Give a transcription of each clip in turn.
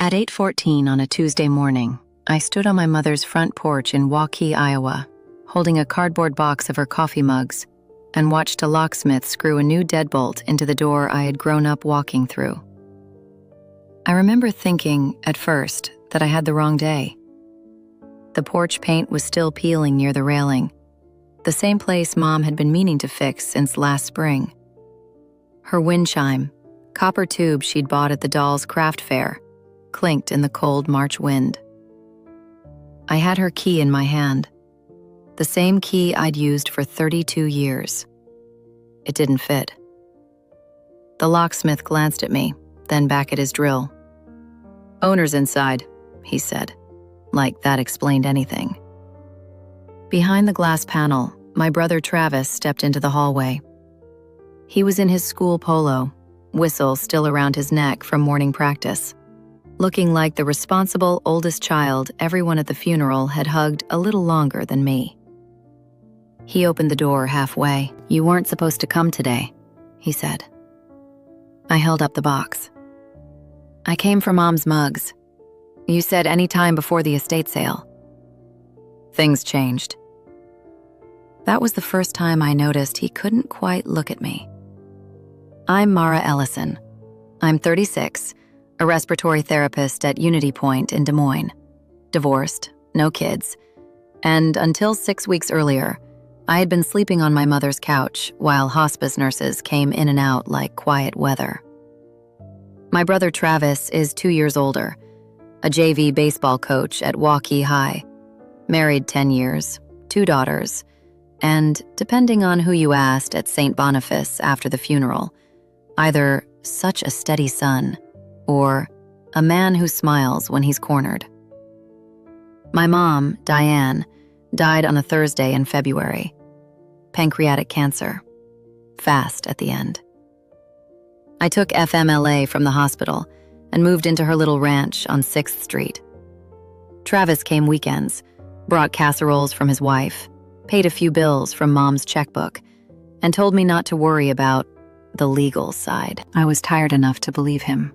At 8:14 on a Tuesday morning, I stood on my mother's front porch in Waukee, Iowa, holding a cardboard box of her coffee mugs, and watched a locksmith screw a new deadbolt into the door I had grown up walking through. I remember thinking, at first, that I had the wrong day. The porch paint was still peeling near the railing, the same place Mom had been meaning to fix since last spring. Her wind chime, copper tube she'd bought at the doll's craft fair, clinked in the cold March wind. I had her key in my hand, the same key I'd used for 32 years. It didn't fit. The locksmith glanced at me, then back at his drill. "Owner's inside," he said, like that explained anything. Behind the glass panel, my brother Travis stepped into the hallway. He was in his school polo, whistle still around his neck from morning practice, looking like the responsible oldest child everyone at the funeral had hugged a little longer than me. He opened the door halfway. "You weren't supposed to come today," he said. I held up the box. "I came for Mom's mugs. You said any time before the estate sale." Things changed. That was the first time I noticed he couldn't quite look at me. "I'm Mara Ellison. I'm 36, a respiratory therapist at Unity Point in Des Moines. Divorced, no kids, and until 6 weeks earlier, I had been sleeping on my mother's couch while hospice nurses came in and out like quiet weather. My brother Travis is 2 years older, a JV baseball coach at Waukee High, married 10 years, 2 daughters, and, depending on who you asked at St. Boniface after the funeral, either such a steady son or a man who smiles when he's cornered. My mom, Diane, died on a Thursday in February. Pancreatic cancer. Fast at the end. I took FMLA from the hospital and moved into her little ranch on 6th Street. Travis came weekends, brought casseroles from his wife, paid a few bills from Mom's checkbook, and told me not to worry about the legal side. I was tired enough to believe him.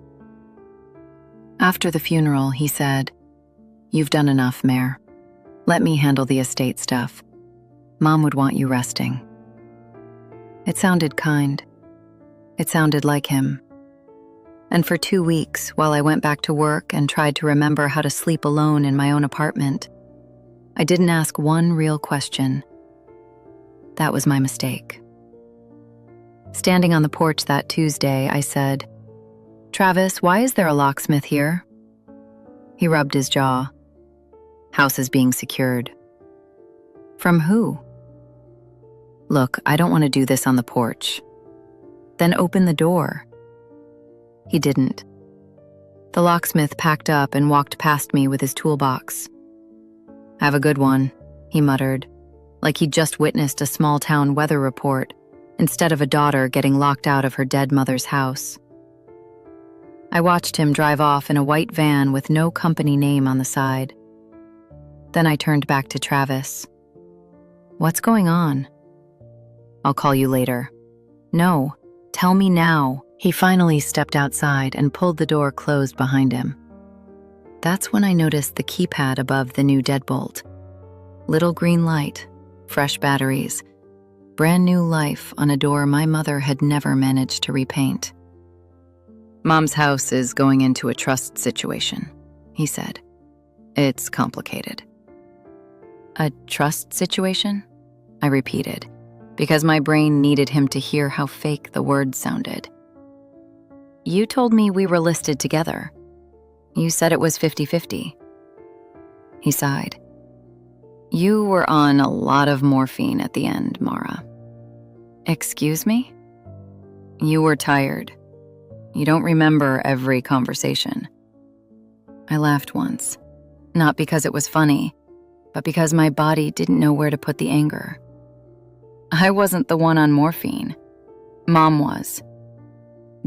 After the funeral, he said, "You've done enough, Mare. Let me handle the estate stuff. Mom would want you resting." It sounded kind. It sounded like him. And for 2 weeks, while I went back to work and tried to remember how to sleep alone in my own apartment, I didn't ask one real question. That was my mistake. Standing on the porch that Tuesday, I said, "Travis, why is there a locksmith here?" He rubbed his jaw. "House is being secured." "From who?" "Look, I don't want to do this on the porch." "Then open the door." He didn't. The locksmith packed up and walked past me with his toolbox. "Have a good one," he muttered, like he'd just witnessed a small-town weather report instead of a daughter getting locked out of her dead mother's house. I watched him drive off in a white van with no company name on the side. Then I turned back to Travis. "What's going on?" "I'll call you later." "No, tell me now." He finally stepped outside and pulled the door closed behind him. That's when I noticed the keypad above the new deadbolt. Little green light, fresh batteries, brand new life on a door my mother had never managed to repaint. "Mom's house is going into a trust situation," he said. "It's complicated." "A trust situation?" I repeated, because my brain needed him to hear how fake the word sounded. "You told me we were listed together. You said it was 50-50. He sighed. "You were on a lot of morphine at the end, Mara." "Excuse me?" "You were tired. You don't remember every conversation." I laughed once, not because it was funny, but because my body didn't know where to put the anger. I wasn't the one on morphine. Mom was.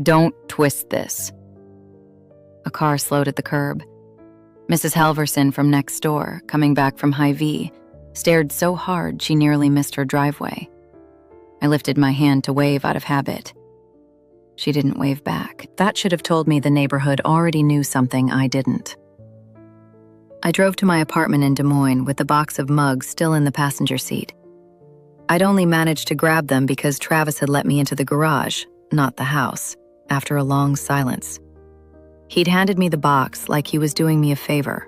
"Don't twist this." A car slowed at the curb. Mrs. Halverson from next door, coming back from Hy-Vee, stared so hard she nearly missed her driveway. I lifted my hand to wave out of habit. She didn't wave back. That should have told me the neighborhood already knew something I didn't. I drove to my apartment in Des Moines with the box of mugs still in the passenger seat. I'd only managed to grab them because Travis had let me into the garage, not the house, after a long silence. He'd handed me the box like he was doing me a favor.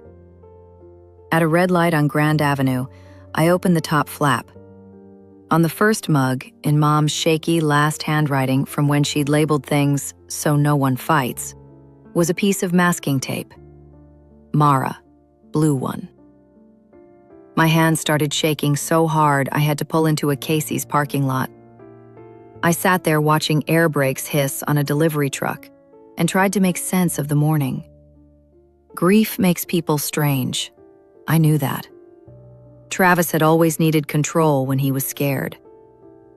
At a red light on Grand Avenue, I opened the top flap. On the first mug, in Mom's shaky last handwriting from when she'd labeled things "so no one fights," was a piece of masking tape. Mara, blue one. My hand started shaking so hard I had to pull into a Casey's parking lot. I sat there watching air brakes hiss on a delivery truck and tried to make sense of the morning. Grief makes people strange. I knew that. Travis had always needed control when he was scared.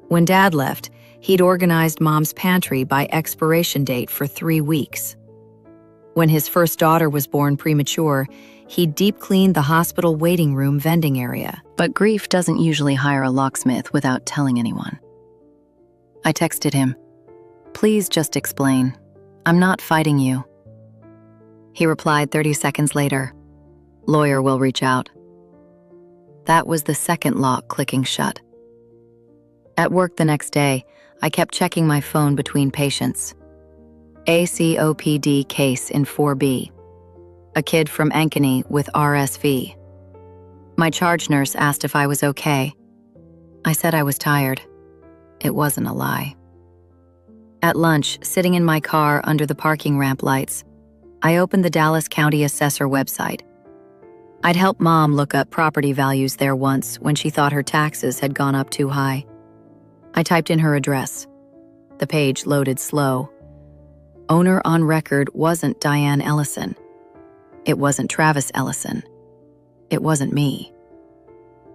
When Dad left, he'd organized Mom's pantry by expiration date for 3 weeks. When his first daughter was born premature, he'd deep cleaned the hospital waiting room vending area. But grief doesn't usually hire a locksmith without telling anyone. I texted him, "Please just explain. I'm not fighting you." He replied 30 seconds later, "Lawyer will reach out." That was the second lock clicking shut. At work the next day, I kept checking my phone between patients. ACOPD case in 4B. A kid from Ankeny with RSV. My charge nurse asked if I was okay. I said I was tired. It wasn't a lie. At lunch, sitting in my car under the parking ramp lights, I opened the Dallas County Assessor website. I'd helped Mom look up property values there once when she thought her taxes had gone up too high. I typed in her address. The page loaded slow. Owner on record wasn't Diane Ellison. It wasn't Travis Ellison. It wasn't me.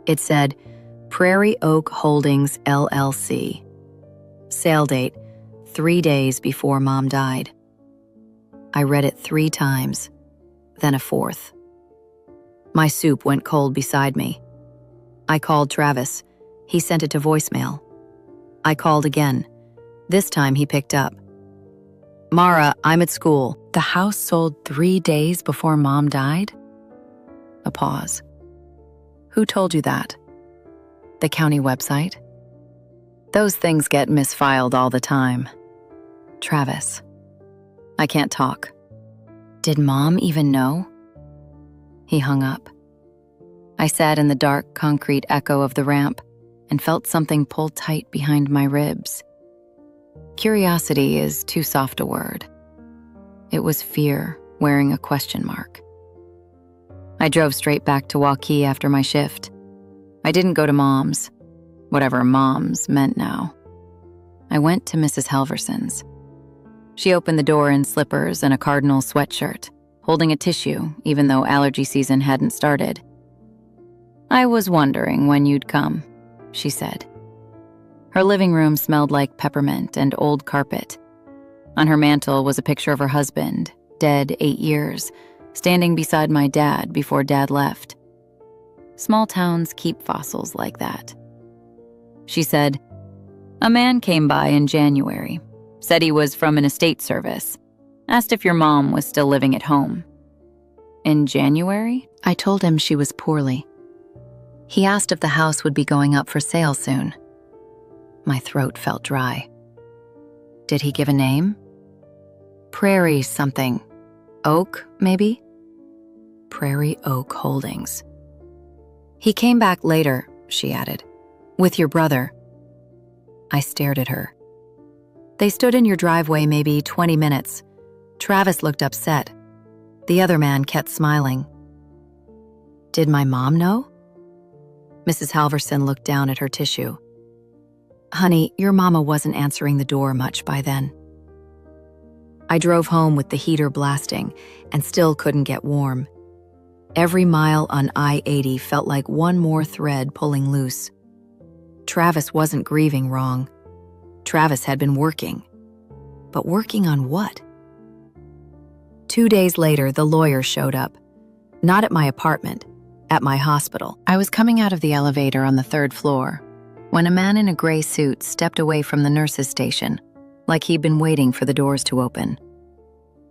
It said, Prairie Oak Holdings, LLC. Sale date, 3 days before Mom died. I read it 3 times, then a 4th. My soup went cold beside me. I called Travis. He sent it to voicemail. I called again. This time he picked up. "Mara, I'm at school. The house sold 3 days before Mom died?" A pause. "Who told you that?" "The county website." "Those things get misfiled all the time." "Travis." "I can't talk." "Did Mom even know?" He hung up. I sat in the dark, concrete echo of the ramp and felt something pull tight behind my ribs. Curiosity is too soft a word. It was fear wearing a question mark. I drove straight back to Waukee after my shift. I didn't go to Mom's, whatever Mom's meant now. I went to Mrs. Halverson's. She opened the door in slippers and a cardinal sweatshirt, holding a tissue even though allergy season hadn't started. "I was wondering when you'd come," she said. Her living room smelled like peppermint and old carpet. On her mantel was a picture of her husband, dead 8 years, standing beside my dad before Dad left. Small towns keep fossils like that. She said, "A man came by in January, said he was from an estate service, asked if your mom was still living at home." "In January?" I told him she was poorly. He asked if the house would be going up for sale soon. My throat felt dry. Did he give a name? Prairie something. Oak, maybe? Prairie Oak Holdings. "He came back later," she added, "with your brother." I stared at her. "They stood in your driveway maybe 20 minutes. Travis looked upset. The other man kept smiling." "Did my mom know?" Mrs. Halverson looked down at her tissue. "Honey, your mama wasn't answering the door much by then." I drove home with the heater blasting and still couldn't get warm. Every mile on I-80 felt like one more thread pulling loose. Travis wasn't grieving wrong. Travis had been working. But working on what? 2 days later, the lawyer showed up. Not at my apartment, at my hospital. I was coming out of the elevator on the 3rd floor when a man in a gray suit stepped away from the nurse's station, like he'd been waiting for the doors to open.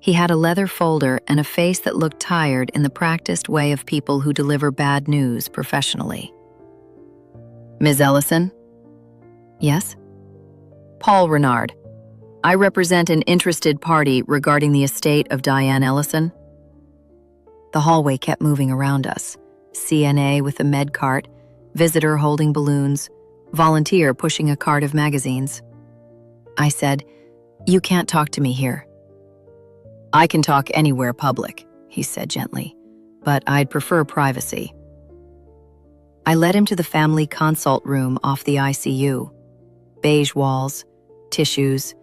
He had a leather folder and a face that looked tired in the practiced way of people who deliver bad news professionally. "Ms. Ellison?" "Yes?" "Paul Renard. I represent an interested party regarding the estate of Diane Ellison." The hallway kept moving around us. CNA with a med cart, visitor holding balloons, volunteer pushing a cart of magazines. I said, "You can't talk to me here." "I can talk anywhere public," he said gently, "but I'd prefer privacy." I led him to the family consult room off the ICU. Beige walls, tissues,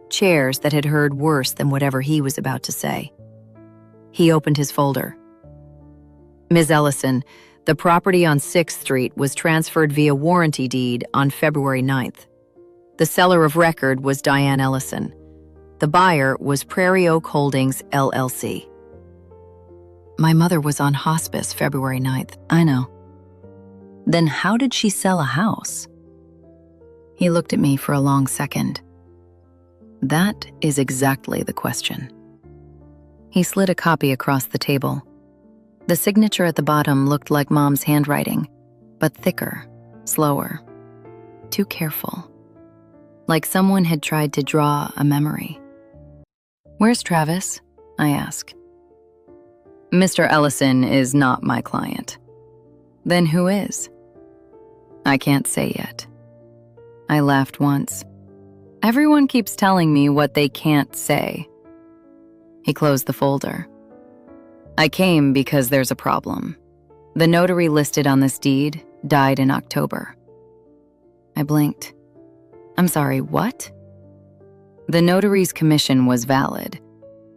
chairs that had heard worse than whatever he was about to say. He opened his folder. "Ms. Ellison, the property on 6th Street was transferred via warranty deed on February 9th. The seller of record was Diane Ellison. The buyer was Prairie Oak Holdings, LLC. My mother was on hospice February 9th. I know. Then how did she sell a house?" He looked at me for a long second. That is exactly the question. He slid a copy across the table. The signature at the bottom looked like Mom's handwriting, but thicker, slower, too careful. Like someone had tried to draw a memory. "Where's Travis?" I asked. "Mr. Ellison is not my client." "Then who is?" "I can't say yet." I laughed once. Everyone keeps telling me what they can't say. He closed the folder. "I came because there's a problem. The notary listed on this deed died in October." I blinked. "I'm sorry, what?" "The notary's commission was valid.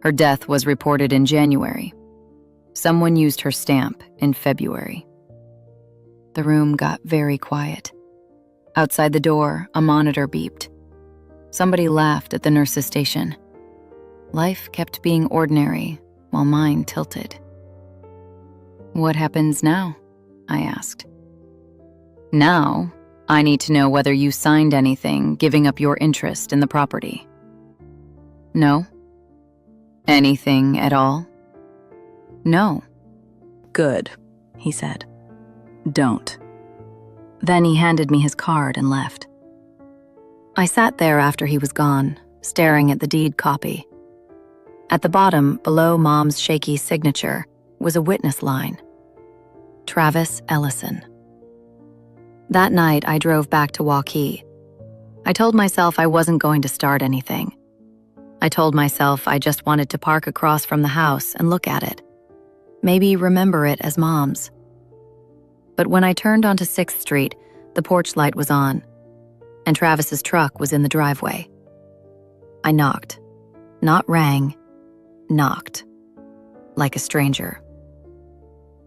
Her death was reported in January. Someone used her stamp in February." The room got very quiet. Outside the door, a monitor beeped. Somebody laughed at the nurse's station. Life kept being ordinary while mine tilted. "What happens now?" I asked. "Now, I need to know whether you signed anything giving up your interest in the property." "No." "Anything at all?" "No." "Good," he said. "Don't." Then he handed me his card and left. I sat there after he was gone, staring at the deed copy. At the bottom, below Mom's shaky signature, was a witness line. Travis Ellison. That night, I drove back to Waukee. I told myself I wasn't going to start anything. I told myself I just wanted to park across from the house and look at it. Maybe remember it as Mom's. But when I turned onto 6th Street, the porch light was on, and Travis's truck was in the driveway. I knocked. Not rang. Knocked. Like a stranger.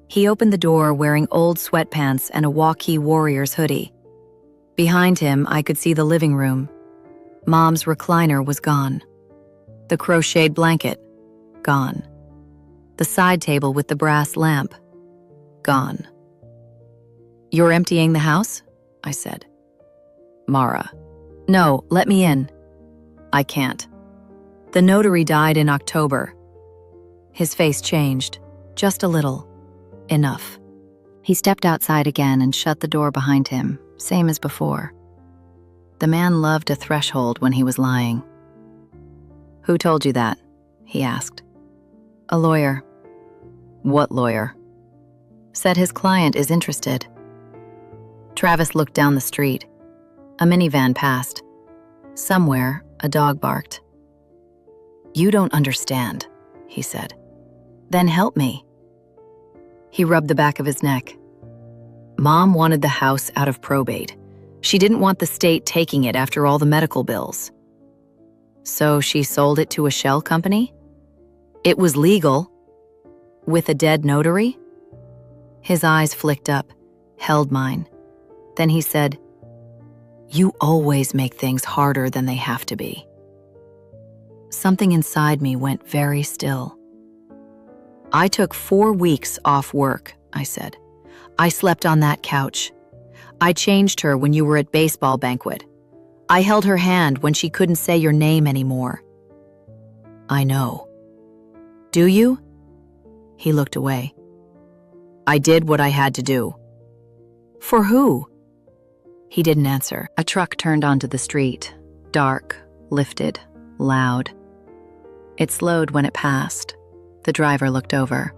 He opened the door wearing old sweatpants and a Waukee Warriors hoodie. Behind him, I could see the living room. Mom's recliner was gone. The crocheted blanket, gone. The side table with the brass lamp, gone. "You're emptying the house?" I said. "Mara." "No, let me in." "I can't." "The notary died in October." His face changed, just a little. Enough. He stepped outside again and shut the door behind him, same as before. The man loved a threshold when he was lying. "Who told you that?" he asked. "A lawyer." "What lawyer?" "Said his client is interested." Travis looked down the street. A minivan passed. Somewhere, a dog barked. "You don't understand," he said. "Then help me." He rubbed the back of his neck. "Mom wanted the house out of probate. She didn't want the state taking it after all the medical bills. So she sold it to a shell company? It was legal. With a dead notary?" His eyes flicked up, held mine. Then he said, "You always make things harder than they have to be." Something inside me went very still. "I took 4 weeks off work," I said. "I slept on that couch. I changed her when you were at baseball banquet. I held her hand when she couldn't say your name anymore. I know. Do you? He looked away. I did what I had to do. For who? He didn't answer. A truck turned onto the street, dark, lifted, loud. It slowed when it passed. The driver looked over.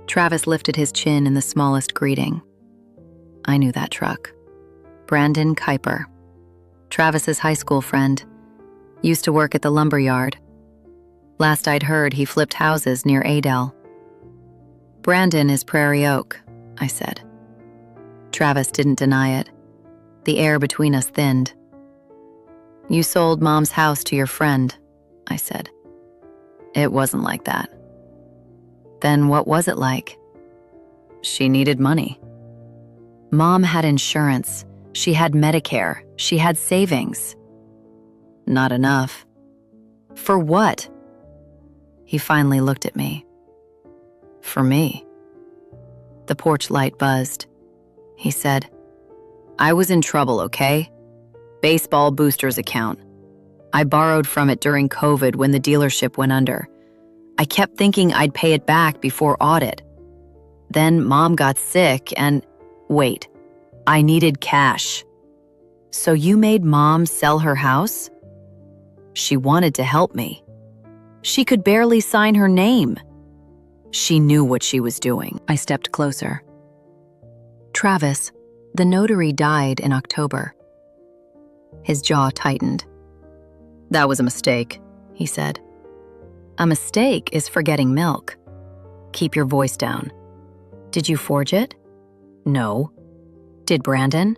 Travis lifted his chin in the smallest greeting. I knew that truck. Brandon Kuiper. Travis's high school friend. Used to work at the lumber yard. Last I'd heard, he flipped houses near Adel. Brandon is Prairie Oak, I said. Travis didn't deny it. The air between us thinned. You sold Mom's house to your friend, I said. It wasn't like that. Then what was it like? She needed money. Mom had insurance. She had Medicare. She had savings. Not enough. For what? He finally looked at me. For me. The porch light buzzed. He said, I was in trouble, okay? Baseball boosters account. I borrowed from it during COVID when the dealership went under. I kept thinking I'd pay it back before audit. Then Mom got sick and, wait, I needed cash. So you made Mom sell her house? She wanted to help me. She could barely sign her name. She knew what she was doing. I stepped closer. Travis, the notary died in October. His jaw tightened. That was a mistake, he said. A mistake is forgetting milk. Keep your voice down. Did you forge it? No. Did Brandon?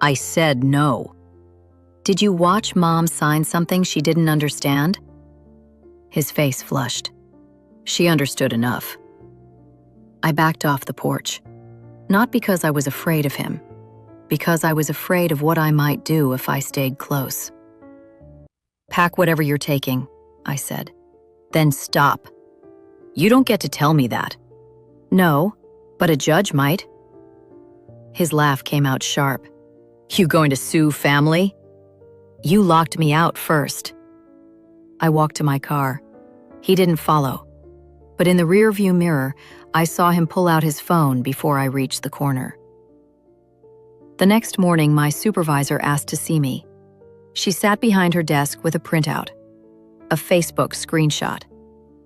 I said no. Did you watch Mom sign something she didn't understand? His face flushed. She understood enough. I backed off the porch, not because I was afraid of him, because I was afraid of what I might do if I stayed close. Pack whatever you're taking, I said. Then stop. You don't get to tell me that. No, but a judge might. His laugh came out sharp. You going to sue family? You locked me out first. I walked to my car. He didn't follow. But in the rearview mirror, I saw him pull out his phone before I reached the corner. The next morning, my supervisor asked to see me. She sat behind her desk with a printout, a Facebook screenshot,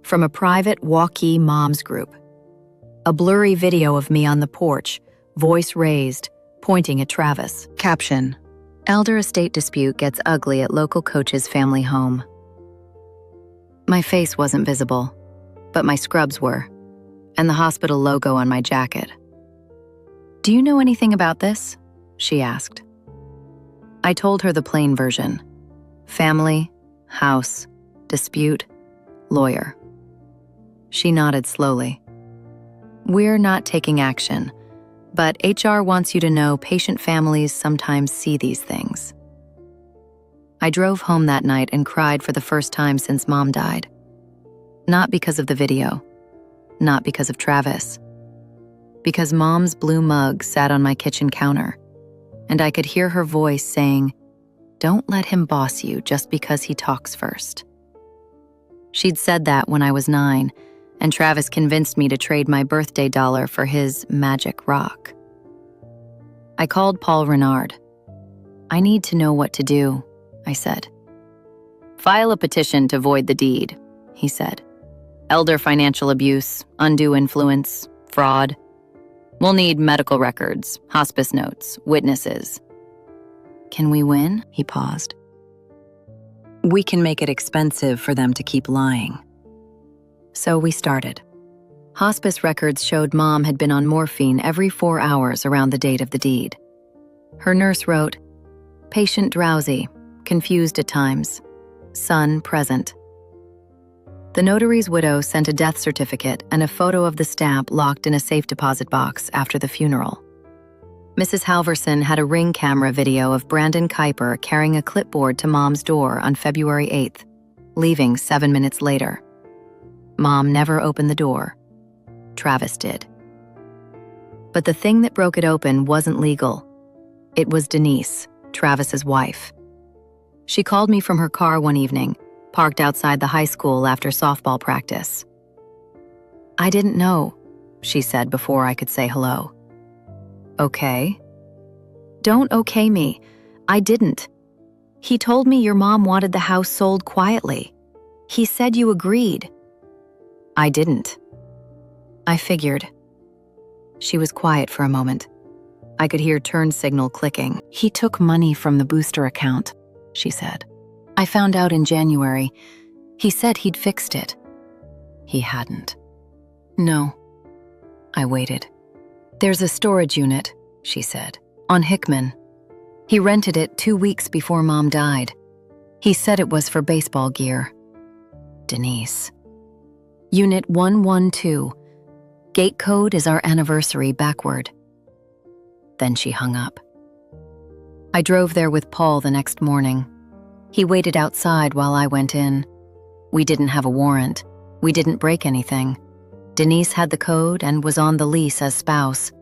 from a private walkie moms group. A blurry video of me on the porch, voice raised, pointing at Travis. Caption: Elder estate dispute gets ugly at local coach's family home. My face wasn't visible, but my scrubs were, and the hospital logo on my jacket. Do you know anything about this? She asked. I told her the plain version. Family, house, dispute, lawyer. She nodded slowly. We're not taking action, but HR wants you to know patient families sometimes see these things. I drove home that night and cried for the first time since Mom died. Not because of the video, not because of Travis, because Mom's blue mug sat on my kitchen counter, and I could hear her voice saying, "Don't let him boss you just because he talks first." She'd said that when I was 9, and Travis convinced me to trade my birthday dollar for his magic rock. I called Paul Renard. I need to know what to do, I said. File a petition to void the deed, he said. Elder financial abuse, undue influence, fraud. We'll need medical records, hospice notes, witnesses. Can we win? He paused. We can make it expensive for them to keep lying. So we started. Hospice records showed Mom had been on morphine every 4 hours around the date of the deed. Her nurse wrote, patient drowsy, confused at times, son present. The notary's widow sent a death certificate and a photo of the stamp locked in a safe deposit box after the funeral. Mrs. Halverson had a Ring camera video of Brandon Kuiper carrying a clipboard to Mom's door on February 8th, leaving 7 minutes later. Mom never opened the door. Travis did. But the thing that broke it open wasn't legal. It was Denise, Travis's wife. She called me from her car one evening, parked outside the high school after softball practice. "I didn't know," she said before I could say hello. "Okay." "Don't okay me. I didn't. He told me your mom wanted the house sold quietly. He said you agreed." "I didn't." "I figured." She was quiet for a moment. I could hear turn signal clicking. "He took money from the booster account," she said. "I found out in January. He said he'd fixed it." He hadn't. "No." I waited. "There's a storage unit," she said, "on Hickman. He rented it 2 weeks before Mom died. He said it was for baseball gear." Denise. "Unit 112. Gate code is our anniversary backward." Then she hung up. I drove there with Paul the next morning. He waited outside while I went in. We didn't have a warrant. We didn't break anything. Denise had the code and was on the lease as spouse.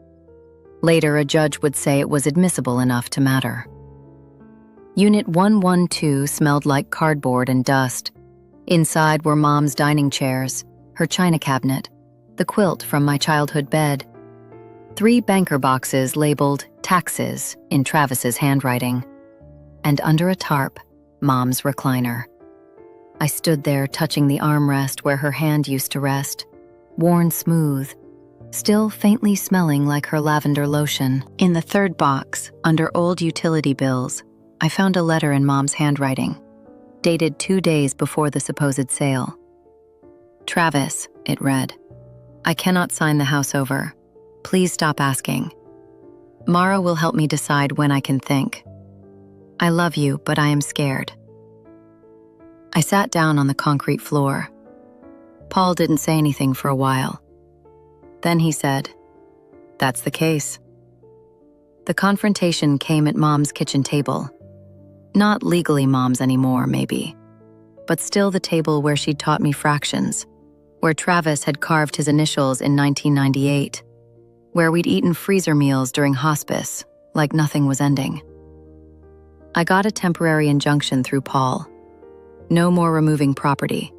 Later, a judge would say it was admissible enough to matter. Unit 112 smelled like cardboard and dust. Inside were Mom's dining chairs, her china cabinet, the quilt from my childhood bed, 3 banker boxes labeled taxes in Travis's handwriting, and under a tarp, Mom's recliner. I stood there touching the armrest where her hand used to rest, worn smooth, still faintly smelling like her lavender lotion. In the 3rd box, under old utility bills, I found a letter in Mom's handwriting, dated 2 days before the supposed sale. "Travis," it read, "I cannot sign the house over. Please stop asking. Mara will help me decide when I can think. I love you, but I am scared." I sat down on the concrete floor. Paul didn't say anything for a while. Then he said, "That's the case." The confrontation came at Mom's kitchen table. Not legally Mom's anymore, maybe, but still the table where she'd taught me fractions, where Travis had carved his initials in 1998, where we'd eaten freezer meals during hospice, like nothing was ending. I got a temporary injunction through Paul. No more removing property.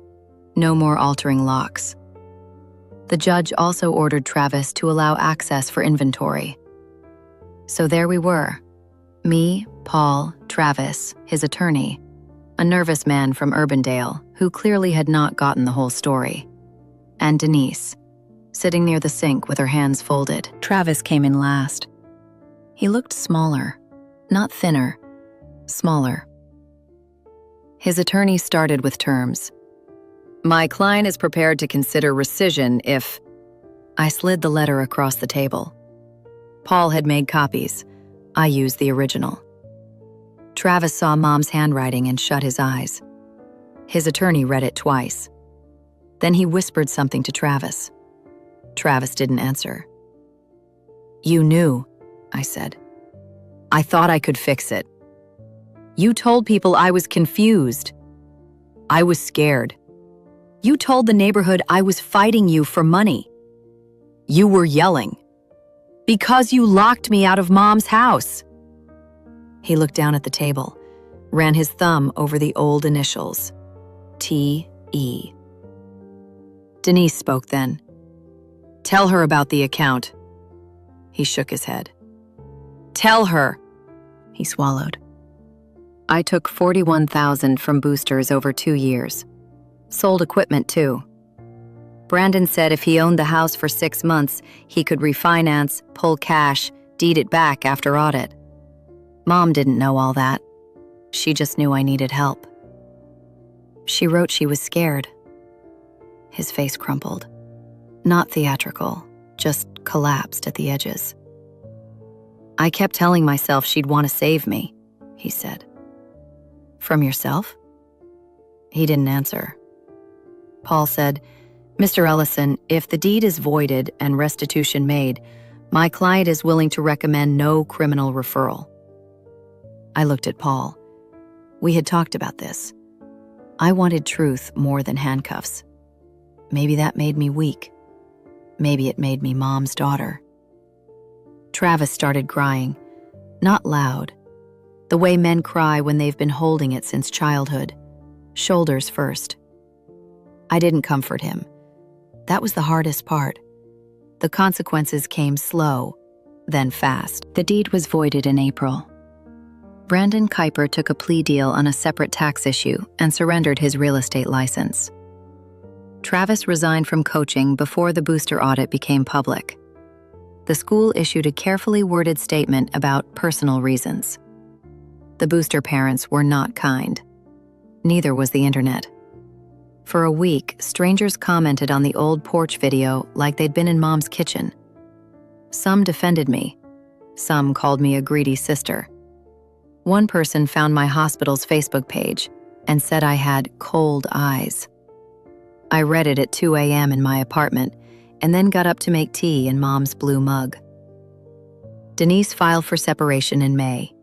No more altering locks. The judge also ordered Travis to allow access for inventory. So there we were. Me, Paul, Travis, his attorney, a nervous man from Urbandale who clearly had not gotten the whole story, and Denise, sitting near the sink with her hands folded. Travis came in last. He looked smaller, not thinner, smaller. His attorney started with terms. "My client is prepared to consider rescission if..." I slid the letter across the table. Paul had made copies. I used the original. Travis saw Mom's handwriting and shut his eyes. His attorney read it twice. Then he whispered something to Travis. Travis didn't answer. "You knew," I said. "I thought I could fix it. You told people I was confused. I was scared. You told the neighborhood I was fighting you for money. You were yelling. Because you locked me out of Mom's house." He looked down at the table, ran his thumb over the old initials. T.E. Denise spoke then. "Tell her about the account." He shook his head. "Tell her." He swallowed. "I took $41,000 from boosters over 2 years. Sold equipment too. Brandon said if he owned the house for 6 months, he could refinance, pull cash, deed it back after audit. Mom didn't know all that. She just knew I needed help. She wrote she was scared." His face crumpled. Not theatrical, just collapsed at the edges. "I kept telling myself she'd want to save me," he said. "From yourself?" He didn't answer. Paul said, "Mr. Ellison, if the deed is voided and restitution made, my client is willing to recommend no criminal referral." I looked at Paul. We had talked about this. I wanted truth more than handcuffs. Maybe that made me weak. Maybe it made me Mom's daughter. Travis started crying, not loud, The way men cry when they've been holding it since childhood. Shoulders first. I didn't comfort him. That was the hardest part. The consequences came slow, then fast. The deed was voided in April. Brandon Kuiper took a plea deal on a separate tax issue and surrendered his real estate license. Travis resigned from coaching before the booster audit became public. The school issued a carefully worded statement about personal reasons. The booster parents were not kind. Neither was the internet. For a week, strangers commented on the old porch video like they'd been in Mom's kitchen. Some defended me. Some called me a greedy sister. One person found my hospital's Facebook page and said I had cold eyes. I read it at 2 a.m. in my apartment and then got up to make tea in Mom's blue mug. Denise filed for separation in May.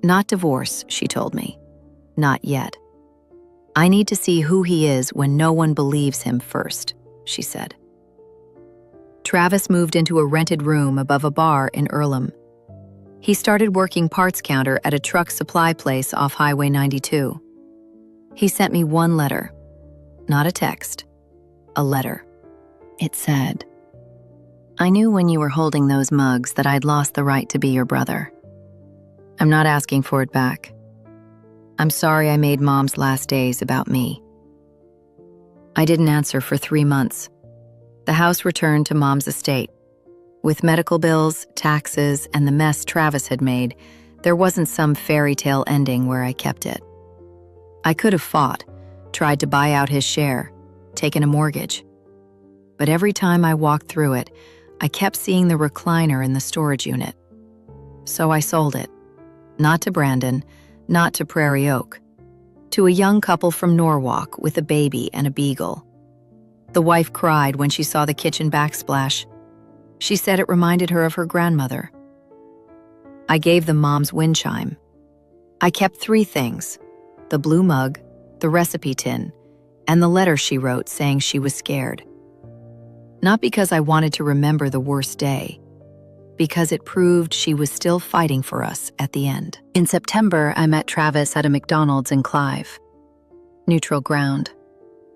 Not divorce, she told me. Not yet. I need to see who he is when no one believes him first, she said. Travis moved into a rented room above a bar in Earlham. He started working parts counter at a truck supply place off Highway 92. He sent me one letter. Not a text. A letter. It said, "I knew when you were holding those mugs that I'd lost the right to be your brother. I'm not asking for it back. I'm sorry I made Mom's last days about me." I didn't answer for 3 months. The house returned to Mom's estate. With medical bills, taxes, and the mess Travis had made, there wasn't some fairy tale ending where I kept it. I could have fought, tried to buy out his share, taken a mortgage. But every time I walked through it, I kept seeing the recliner in the storage unit. So I sold it. Not to Brandon, not to Prairie Oak. To a young couple from Norwalk with a baby and a beagle. The wife cried when she saw the kitchen backsplash. She said it reminded her of her grandmother. I gave them Mom's wind chime. I kept 3 things: the blue mug, the recipe tin, and the letter she wrote saying she was scared. Not because I wanted to remember the worst day, because it proved she was still fighting for us at the end. In September, I met Travis at a McDonald's in Clive. Neutral ground,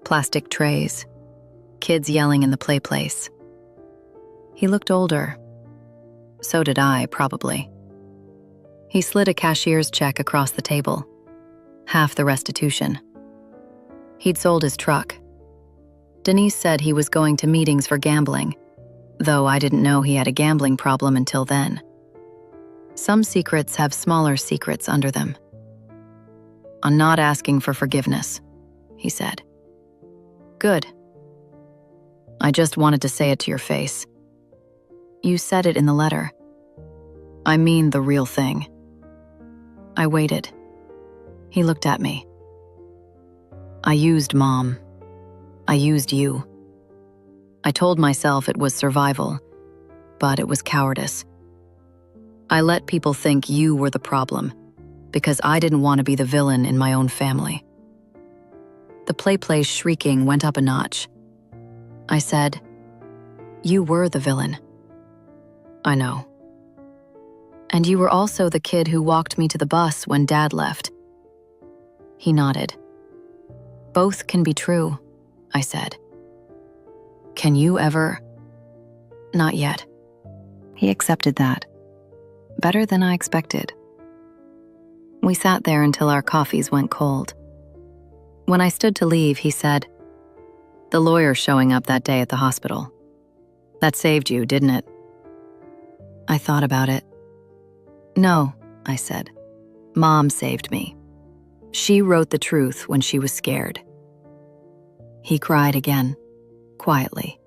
plastic trays, kids yelling in the play place. He looked older. So did I, probably. He slid a cashier's check across the table. Half the restitution. He'd sold his truck. Denise said he was going to meetings for gambling, though I didn't know he had a gambling problem until then. Some secrets have smaller secrets under them. "I'm not asking for forgiveness," he said. "Good. I just wanted to say it to your face. You said it in the letter. I mean the real thing." I waited. He looked at me. "I used Mom. I used you. I told myself it was survival, but it was cowardice. I let people think you were the problem, because I didn't want to be the villain in my own family." The play shrieking went up a notch. I said, "You were the villain." "I know. And you were also the kid who walked me to the bus when Dad left." He nodded. "Both can be true," I said. "Can you ever?" "Not yet." He accepted that. Better than I expected. We sat there until our coffees went cold. When I stood to leave, he said, "The lawyer showing up that day at the hospital. That saved you, didn't it?" I thought about it. "No," I said. "Mom saved me. She wrote the truth when she was scared." He cried again, quietly.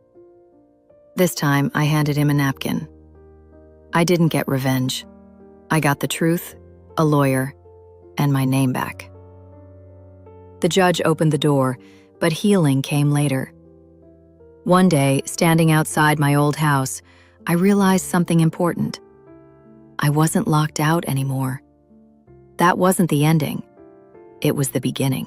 This time, I handed him a napkin. I didn't get revenge. I got the truth, a lawyer, and my name back. The judge opened the door, but healing came later. One day, standing outside my old house, I realized something important. I wasn't locked out anymore. That wasn't the ending. It was the beginning.